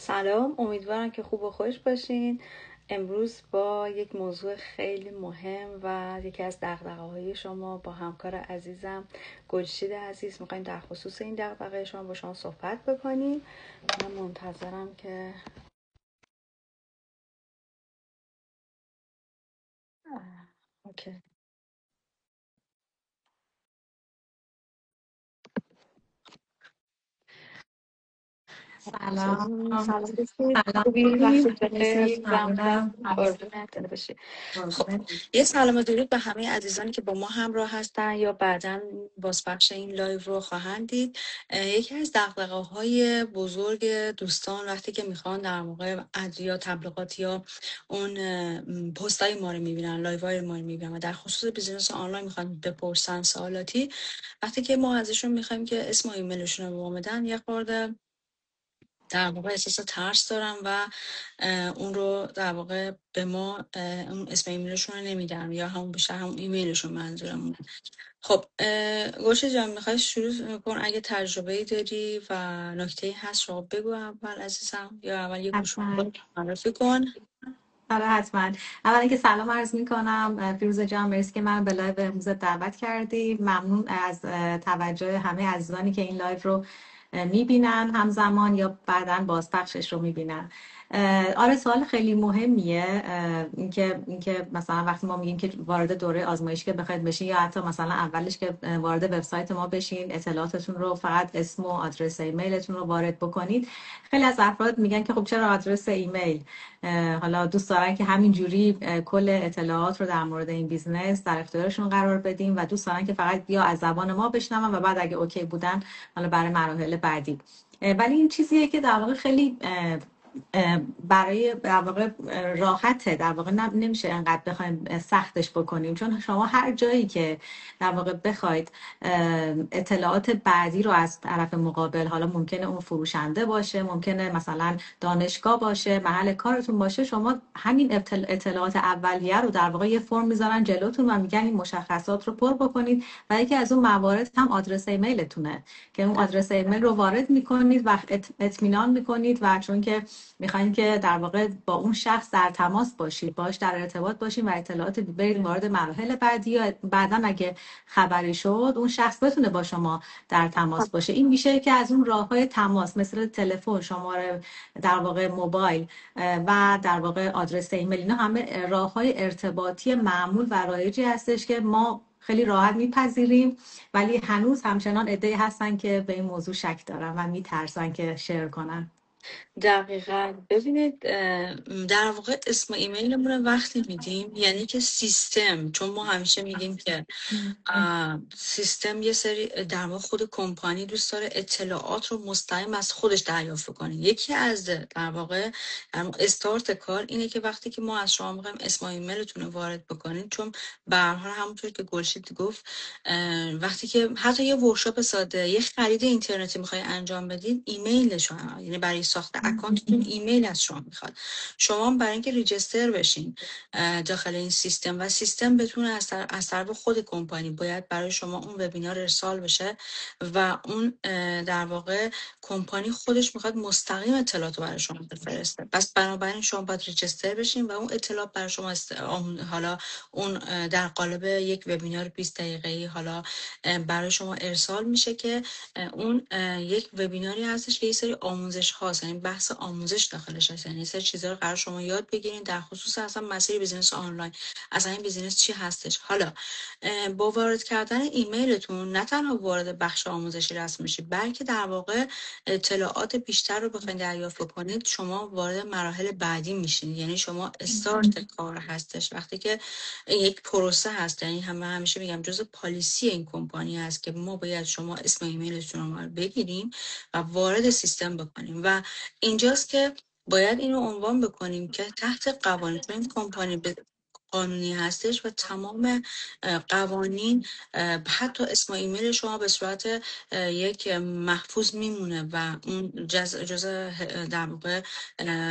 سلام، امیدوارم که خوب و خوش باشین. امروز با یک موضوع خیلی مهم و یکی از دغدغه‌های شما با همکار عزیزم گلشید عزیز میخوایم در خصوص این دغدغه شما با شما صحبت بکنیم. من منتظرم که اوکی. سلام. سلام دوستی، سلام خوبی؟ خوبی؟ وقتی بخیر مرسی عزیزم. ممنونم. قربونت باشی. خب، قربونت. یه سلام و درود به همه عزیزانی که با ما همراه هستن یا بعداً بازپخش این لایو رو خواهند دید. یکی از دغدغه‌های بزرگ دوستان وقتی که میخوان در موقع ادویه یا تبلیغات یا اون پستای ما رو میبینن، لایوهای ما رو میبینن و در خصوص بیزینس آنلاین میخوان بپرسن سوالاتی، وقتی که ما ازشون میخوایم که اسم و ایمیلشون رو به ما بدن، یه خورده در واقع احساس ترس دارم و اون رو در واقع به ما اون اسم ایمیلشون رو نمیدن یا همون بیشتر همون ایمیلشون منظورمونه. خب گوشه جان، میخوای شروع کن؟ اگه تجربه ای داری و نکته هست رو بگو اول عزیزم، یا اول یه گوش حتما. معرفی کن. آره حتما. اولا که سلام عرض می کنم فیروزه جان، مرسی که من به لایو امروز دعوت کردی. ممنون از توجه همه عزیزانی که این لایو رو میبینن همزمان یا بعداً بازپخشش رو میبینن. آره سوال خیلی مهمیه. اینکه مثلا وقتی ما میگیم که وارد دوره آزمایشی که بخواید بشین یا حتی مثلا اولش که وارد وبسایت ما بشین، اطلاعاتتون رو فقط اسم و آدرس ایمیلتون رو وارد بکنید. خیلی از افراد میگن که خب چرا آدرس ایمیل؟ حالا دوست دارن که همین جوری کل اطلاعات رو در مورد این بیزنس در اختیارشون قرار بدیم و دوست دارن که فقط یا از زبان ما بشنون و بعد اگه اوکی بودن حالا برای مراحل بعدی. ولی این چیزیه که در واقع خیلی برای در واقع راحته، در واقع نمیشه انقدر بخوایم سختش بکنیم، چون شما هر جایی که در واقع بخواید اطلاعات بعدی رو از طرف مقابل، حالا ممکنه اون فروشنده باشه، ممکنه مثلا دانشگاه باشه، محل کارتون باشه، شما همین اطلاعات اولیه رو در واقع یه فرم میذارن جلوتون و میگن این مشخصات رو پر بکنید و یکی از اون موارد هم آدرس ایمیلتونه که اون آدرس ایمیل رو وارد میکنید و اطمینان میکنید و چون که میخواین که در واقع با اون شخص در تماس باشید، باش در ارتباط باشید و اطلاعات برید وارد مراحل بعدی یا بعداً اگه خبری شد اون شخص بتونه با شما در تماس باشه. این میشه که از اون راههای تماس مثل تلفن، شماره در واقع موبایل و در واقع آدرس ایمیل، اینا همه راههای ارتباطی معمول و رایجی هستش که ما خیلی راحت میپذیریم، ولی هنوز همچنان عده‌ای هستن که به این موضوع شک دارن و میترسن که شیر کنن. دقیقا. ببینید در واقع اسم ایمیلمون رو وقتی میدیم یعنی که سیستم، چون ما همیشه میگیم که سیستم یه سری در واقع خود کمپانی دوست داره اطلاعات رو مستقیم از خودش دریافت کنه. یکی از در واقع استارت کار اینه که وقتی که ما از شما میخوایم اسم ایمیلتون رو وارد بکنید، چون به هر حال همونطور که گلشید گفت وقتی که حتی یه ورکشاپ ساده، یه خرید اینترنتی میخوای انجام بدید، ایمیل شما، یعنی برای ساخت اکانتتون ایمیل از شما میخواد. شما برای اینکه ریجستر بشین داخل این سیستم و سیستم بتونه از طرف خود کمپانی باید برای شما اون وبینار ارسال بشه و اون در واقع کمپانی خودش میخواد مستقیم اطلاعات رو برای شما بفرسته. پس بنابراین شما باید ریجستر بشین و اون اطلاعات برای شما حالا اون در قالب یک وبینار 20 دقیقه‌ای حالا برای شما ارسال میشه که اون یک وبیناری هستش که یه سری آموزش هاست، یعنی بحث آموزش داخلش هست، یعنی یه سری چیزا رو قرار شما یاد بگیرین در خصوص اصلا مسیر بیزینس آنلاین، اصلا این بیزینس چی هستش. حالا با وارد کردن ایمیلتون نه تنها وارد بخش آموزشی رسم میشید، بلکه در واقع اطلاعات بیشتر رو بخواید دریافت کنید، شما وارد مراحل بعدی میشین، یعنی شما استارت کار هستش. وقتی که یک پروسه هست، یعنی همیشه میگم جزء پالیسی این کمپانی هست که ما باید شما اسم ایمیلتون رو بگیریم و وارد سیستم بکنیم و اینجاست که باید اینو عنوان بکنیم که تحت قوانین این کمپانی قانونی هستش و تمام قوانین حتی اسم و ایمیل شما به صورت یک محفوظ میمونه و اون جزء در واقع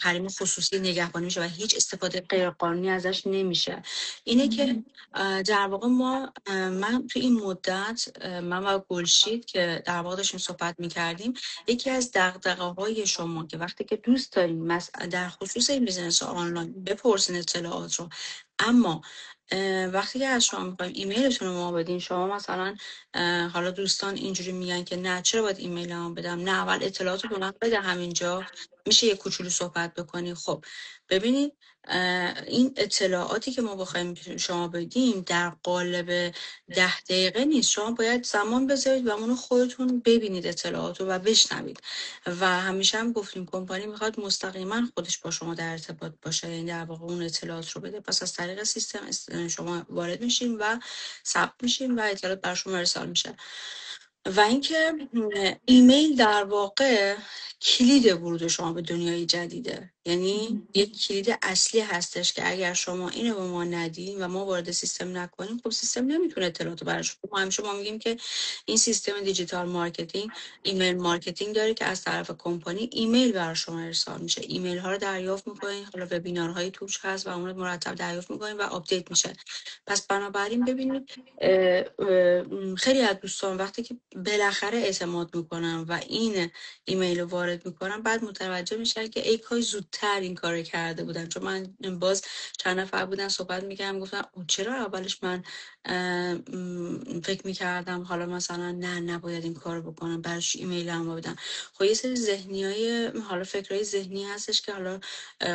حریم خصوصی نگهبانی میشه و هیچ استفاده غیر قانونی ازش نمیشه. اینه که در واقع من تو این مدت من و گلشید که در واقع داشتیم صحبت میکردیم، یکی از دغدغه‌های شما که وقتی که دوست دارین در خصوص این بیزنس آنلاین بپرسین اطلاعات رو، اما وقتی که از شما میخوایم ایمیلتون رو ما بدین، شما مثلا حالا دوستان اینجوری میگن که نه چرا باید ایمیل هم بدم، نه اول اطلاعات رو من بده همینجا میشه یه کوچولو صحبت بکنی. خب ببینید این اطلاعاتی که ما بخوایم شما بدیم در قالب 10 دقیقه نیست، شما باید زمان بذارید و اونو خودتون ببینید اطلاعات رو و بشنوید. و همیشه هم گفتیم کمپانی میخواد مستقیما خودش با شما در ارتباط باشه، یعنی در واقع اون اطلاعات رو بده. پس از طریق سیستم شما وارد میشین و ثبت میشین و اطلاعات بر شما ارسال میشه. و اینکه ایمیل در واقع کلید ورود شما به دنیای جدیده، یعنی یک کلید اصلی هستش که اگر شما اینو به ما ندین و ما وارد سیستم نکنیم، خب سیستم نمیتونه اطلاعاتو براش. ما همیشه میگیم که این سیستم دیجیتال مارکتینگ ایمیل مارکتینگ داره که از طرف کمپانی ایمیل برای شما ارسال میشه، ایمیل ها رو دریافت میکنین، حالا وبینارهای توش هست و اون رو مرتب دریافت میکنین و آپدیت میشه. پس بنابراین ببینید خیلی از دوستان وقتی که بالاخره اعتماد میکنن و این ایمیل رو وارد میکنن، بعد متوجه میشن که ای کاش زودتر این کار کرده بودن. چون من باز چند نفر بودن صحبت میکردم گفتن چرا اولش من فکر میکردم حالا مثلا نه نباید این کار بکنم، برش ایمیل هم بدم. خب یه سری ذهنیای حالا فکرای ذهنی هستش که حالا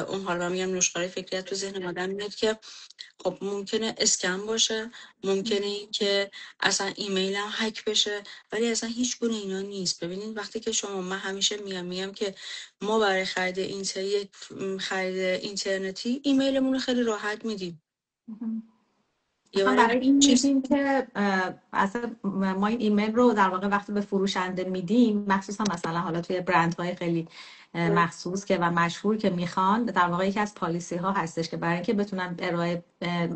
اون حالا میگم نشخوار فکریت تو ذهن آدم میاد که خب ممکنه اسکم باشه، ممکنه این که اصلا ایمیل هم هک بشه، ولی اصلا هیچ گونه اینا نیست. ببینید وقتی که شما، من همیشه میگم که ما برای خرید خرید اینترنتی ایمیلمون رو خیلی راحت میدیم. اصلا برای این میدیم که اصلا ما این ایمیل رو در واقع وقتی به فروشنده میدیم، مخصوصا مثلا حالا توی برندهای خیلی مخصوص که و مشهور که میخوان، در واقع یکی از پالیسی ها هستش که برای اینکه بتونن ارائه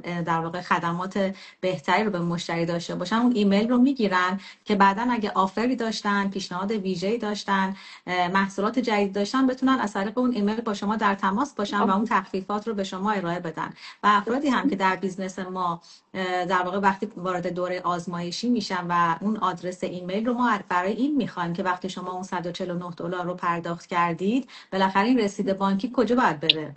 در واقع خدمات بهتری رو به مشتری داشته باشن، اون ایمیل رو میگیرن که بعداً اگه آفری داشتن، پیشنهاد ویژه‌ای داشتن، محصولات جدید داشتن، بتونن از طریق اون ایمیل با شما در تماس باشن و اون تخفیفات رو به شما ارائه بدن. و افرادی هم که در بیزنس ما در واقع وقتی وارد دوره آزمایشی میشن و اون آدرس ایمیل رو ما برای این میخوایم که وقتی شما اون $149 رو پرداخت کردید، بالاخره این رسید بانکی کجا باید بره؟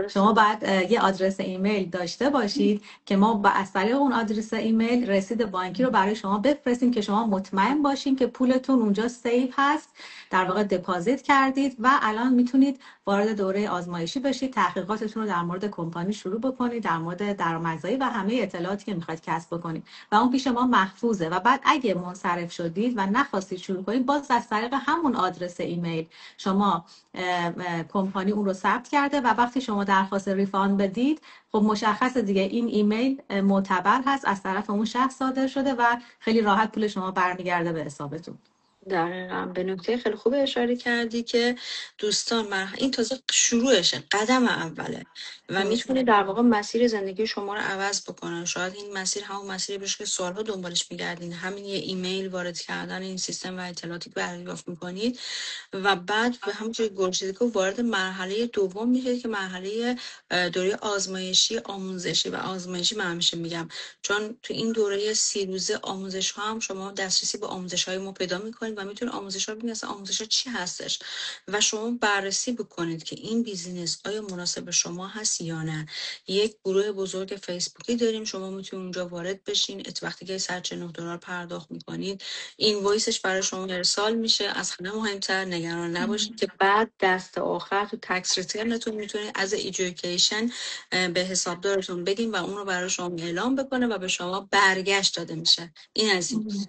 شما باید یه آدرس ایمیل داشته باشید که ما از طریق اون آدرس ایمیل رسید بانکی رو برای شما بفرستیم که شما مطمئن باشین که پولتون اونجا سیف هست، در واقع دپازیت کردید و الان میتونید وارد دوره آزمایشی بشید، تحقیقاتتون رو در مورد کمپانی شروع بکنید، در مورد درآمدزایی و همه اطلاعاتی که میخواید کسب بکنید و اون پیش ما محفوظه. و بعد اگه منصرف شدید و نخواستید شروع کنید، باز از طریق همون آدرس ایمیل شما کمپانی اون رو ثبت کرده و وقتی شما درخواست ریفاند بدید، خب مشخصه دیگه این ایمیل معتبر هست، از طرف اون شخص صادر شده و خیلی راحت پول شما برمیگرده به حسابتون. دقیقا به نکته خیلی خوب اشاره کردی که دوستان این تازه شروعشه، قدم اوله و میتونه در واقع مسیر زندگی شما رو عوض بکنه. شاید این مسیر همون مسیری باشه که سالها دنبالش میگردین، همین یه ایمیل وارد کردن این سیستم و اطلاعاتی که دریافت میکنید و بعد به همونجوری گلشید که وارد مرحله دوم میشید که مرحله دوره آزمایشی آموزشی و آزمایشی. من همیشه میگم چون تو این دوره 30 روزه آموزش ها هم شما دسترسی به آموزش های ما پیدا میکنید و میتونید آموزش ها ببینید اصلا آموزش ها چی هستش و شما بررسی بکنید که این بیزینس آیا مناسب شما هست یا نه. یک گروه بزرگ فیسبوکی داریم، شما میتونید اونجا وارد بشین. وقتی که $149 پرداخت میکنید، این وایسش برای شما ارسال میشه. از همه مهمتر نگران نباشید که بعد دست آخر تو تکس ریترنتون میتونید از ایژوکیشن به حسابدارتون بدین و اون رو برای شما اعلام بکنه و به شما برگشت داده میشه. این از این.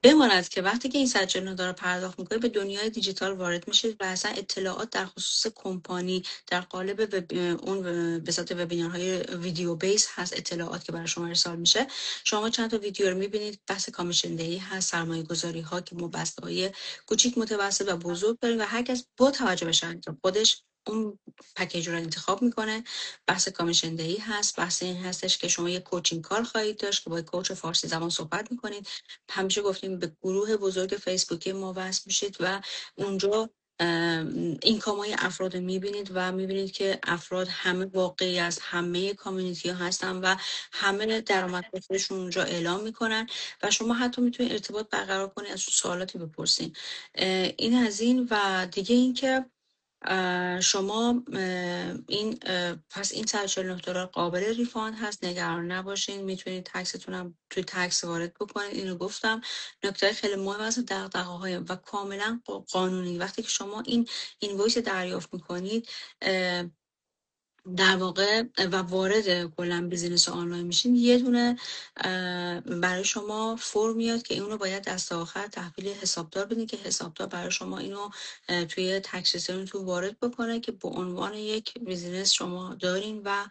بماند که وقتی که این $149 پرداخت میکنید، به دنیای دیجیتال وارد میشید و اصلا اطلاعات در خصوص کمپانی در قالب اون به صورت وبینارهای ویدیو بیس هست، اطلاعات که برای شما ارسال میشه. شما چند تا ویدیو رو میبینید، بحث کامیشن دهی هست، سرمایه گذاری ها که ما بسته های کوچیک متوسط و بزرگ داریم و هر کس با توجه به شرایط خودش اون پکیج رو انتخاب میکنه. بحث کامیشن دهی هست، بحث این هستش که شما یک کوچینگ کار خواهید داشت که با کوچ فارسی زبان صحبت میکنید. همیشه گفتیم به گروه بزرگ فیسبوکی ما وصل میشید و اونجا این کامای افراد رو میبینید و میبینید که افراد همه واقعی از همه کامیونیتی ها هستن و همه درآمد خودشون اونجا اعلام میکنن و شما حتی میتونید ارتباط برقرار کنید، از سوالاتی بپرسین. این از این. و دیگه این که شما این پس این $149 قابل ریفاند هست، نگران نباشین، میتونید تکستون هم توی تکس وارد بکنید. اینو گفتم. نکته خیلی مهم از دغدغه‌های و کاملا قانونی وقتی که شما این اینوایس دریافت میکنید در واقع و وارد کلا بیزینس آنلاین میشین، یه دونه برای شما فرم میاد که اونو باید دست آخر تحویل حسابدار بدین که حسابدار برای شما اینو توی تکسیسیونتون وارد بکنه که به عنوان یک بیزینس شما دارین و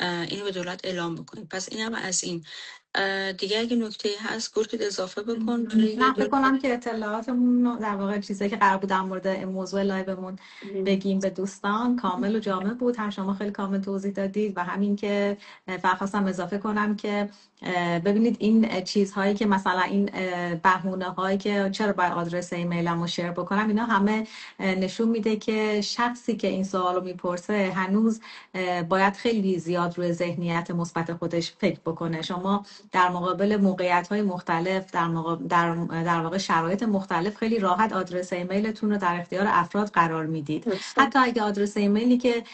اینو به دولت اعلام بکنین. پس اینم از این. دیگه اگه نکته هست گرگید اضافه بکن. من فکر کنم که اطلاعاتمون رو در واقع چیزایی که قرار بود در مورد موضوع لایومون بگیم به دوستان کامل و جامع بود. هم شما خیلی کامل توضیح دادید و همین که فقط خواستم اضافه کنم که ببینید این چیزهایی که مثلا این بهونه هایی که چرا باید آدرس ایمیلمو شیر بکنم، اینا همه نشون میده که شخصی که این سوالو میپرسه هنوز باید خیلی زیاد روی ذهنیت مثبت خودش فکر بکنه. شما در مقابل موقعیت‌های مختلف در واقع شرایط مختلف خیلی راحت آدرس ایمیلتون رو در اختیار افراد قرار میدید. حتی اگه آدرس ایمیلی که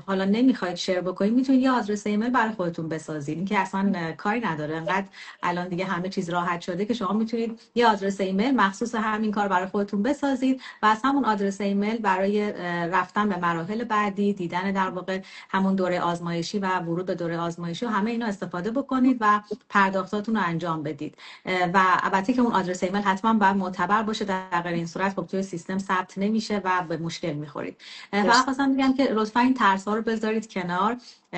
حالا نمیخواید شیر بکنید، میتونید یه آدرس ایمیل برای خودتون بسازید. این که اصلا کاری نداره. انقدر الان دیگه همه چیز راحت شده که شما میتونید یه آدرس ایمیل مخصوص همین کار برای خودتون بسازید و از همون آدرس ایمیل برای رفتن به مراحل بعدی، دیدن در واقع همون دوره آزمایشی و ورود به دوره آزمایشی و همه اینا استفاده بکنید و پرداختاتون رو انجام بدید. و البته که اون آدرس ایمیل حتما باید معتبر باشه، در غیر این صورت خب توی سیستم ثبت نمیشه و به مشکل میخورید. فقط خواستم بگم که لطفا این ترس‌ها رو بذارید کنار.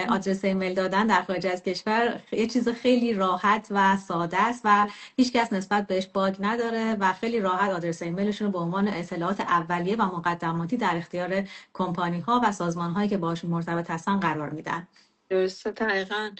آدرس ایمیل دادن در خارج از کشور یه چیز خیلی راحت و ساده است و هیچکس نسبت بهش باگ نداره و خیلی راحت آدرس ایمیلشون رو به عنوان اطلاعات اولیه و مقدماتی در اختیار کمپانی ها و سازمان هایی که باشون مرتبط هستن قرار میدن. درسته، دقیقا.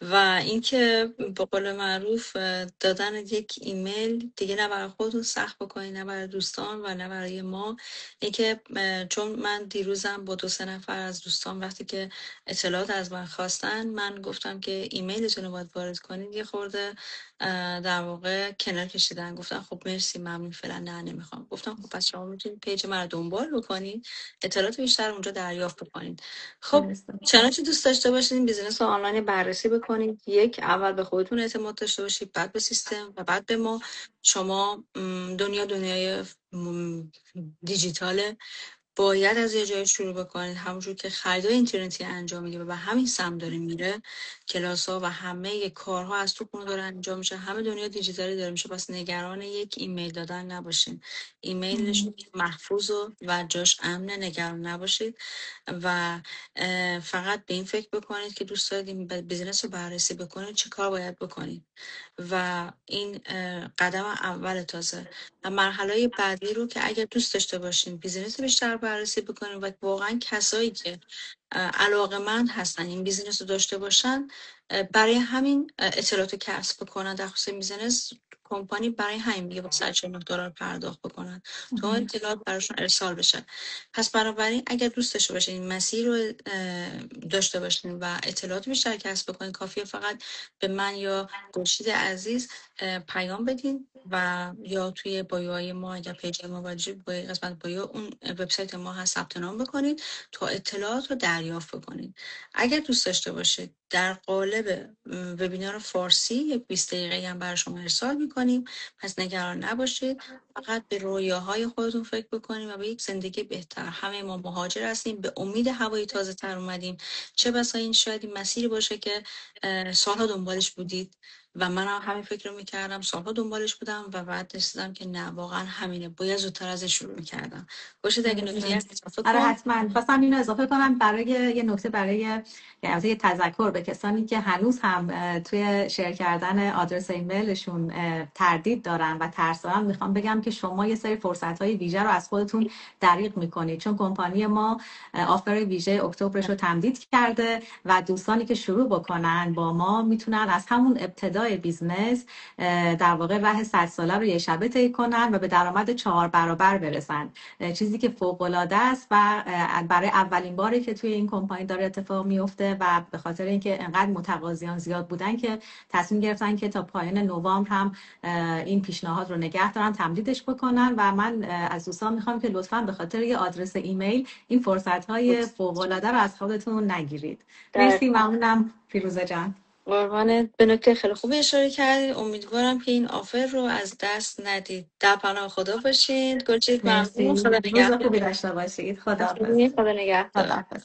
و اینکه به قول معروف دادن یک ایمیل دیگه نه برای خودتون سخت بکنید، نه برای دوستان و نه برای ما. اینکه چون من دیروزم با 2-3 نفر از دوستان وقتی که اطلاعات از من خواستن، من گفتم که ایمیلتون رو باید وارد کنید، یه خورده در واقع کنار کشیدن. گفتن خب مرسی ممنون، فعلا نه نمیخوام. گفتم خب پس شما میتونید پیج من رو دنبال بکنید، اطلاعات بیشتر اونجا دریافت بکنید. خب چنانچه دوست داشته باشید این بیزینس آنلاین بررسی بکنید. یک، اول به خودتون اعتماد داشته باشید، بعد به سیستم و بعد به ما. شما دنیای دیجیتاله، باید از یه جای شروع بکنید. همونجور که خریدای اینترنتی انجام میگیره و همین سم داره میره، کلاس ها و همه کارها از تو خونه داره انجام میشه، همه دنیا دیجیتالی داره میشه. پس نگران یک ایمیل دادن نباشین. ایمیلش محفوظ و جاش امنه، نگران نباشید و فقط به این فکر بکنید که دوست دارید این بیزینس رو بررسی بکنید، چه کار باید بکنید و این قدم اول. تازه و مرحله بعدی رو که اگر دوست داشته باشین بیزینس بیشتر بررسی بکنین و واقعا کسایی که علاقه‌مند هستن این بیزینس رو داشته باشن، برای همین اطلاعات کسب بکنن در خصوص بیزینس، کمپانی برای همین میگه با $149 پرداخت بکنن تا اطلاعات براشون ارسال بشه. پس بنابراین اگر دوست داشته باشین این مسیر رو داشته باشین و اطلاعات بیشتر کسب بکنین، کافیه فقط به من یا خورشید عزیز پیام بدین و یا توی بایوهای ما اگر پیج ما باشه، با قسمت بایو اون وبسایت ما هست، ثبت نام بکنید تا اطلاعات رو دریافت بکنید. اگر دوست داشته باشید در قالب وبینار فارسی یک 20 دقیقه هم برای شما ارسال میکنیم، پس نگران نباشید. فقط به رویاهای خودتون فکر بکنید و به یک زندگی بهتر. همه ما مهاجر هستیم، به امید هوای تازه تر اومدیم. چه بسا این شاید این مسیری باشه که سالها دنبالش بودید و من هم همین فکر رو میکردم، سالها دنبالش بودم و بعد رسیدم که نه واقعا همینه، باید زودتر ازش شروع میکردم. باشید اگه نکته اضافه آره کنم. حتما. خواستم اینو اضافه کنم برای یه نکته، برای یه تذکر به کسانی که هنوز هم توی شیر کردن آدرس ایمیلشون تردید دارن و ترس دارن، میخوام بگم که شما یه سری فرصت‌های ویژه رو از خودتون دریغ میکنید، چون کمپانی ما آفر ویژه اکتبرش رو تمدید کرده و دوستانی که شروع بکنن با ما میتونن از همون ابتدای بیزنس در واقع راه 100 ساله رو یه شبه طی کنن و به درآمد 4 برابر برسن، چیزی که فوق‌العاده است و برای اولین باری که توی این کمپانی داره اتفاق میفته و به خاطر اینکه انقدر متقاضیان زیاد بودن که تصمیم گرفتن که تا پایان نوامبر هم این پیشنهاد رو نگه دارن، تمدیدش بکنن و من از دوستان میخوام که لطفاً به خاطر یه آدرس ایمیل این فرصت‌های فوق‌العاده رو از خودتون نگیرید. مرسی، ممنونم فیروزه جان. قربانت. به نکته خیلی خوبی اشاره کردید. امیدوارم که این آفر رو از دست ندید. در پناه خدا باشید. گرچه ممنون. مرسی، خدا روز نگهدار. خوبی داشته باشید. خداحافظ. خدا نگهدار. خداحافظ.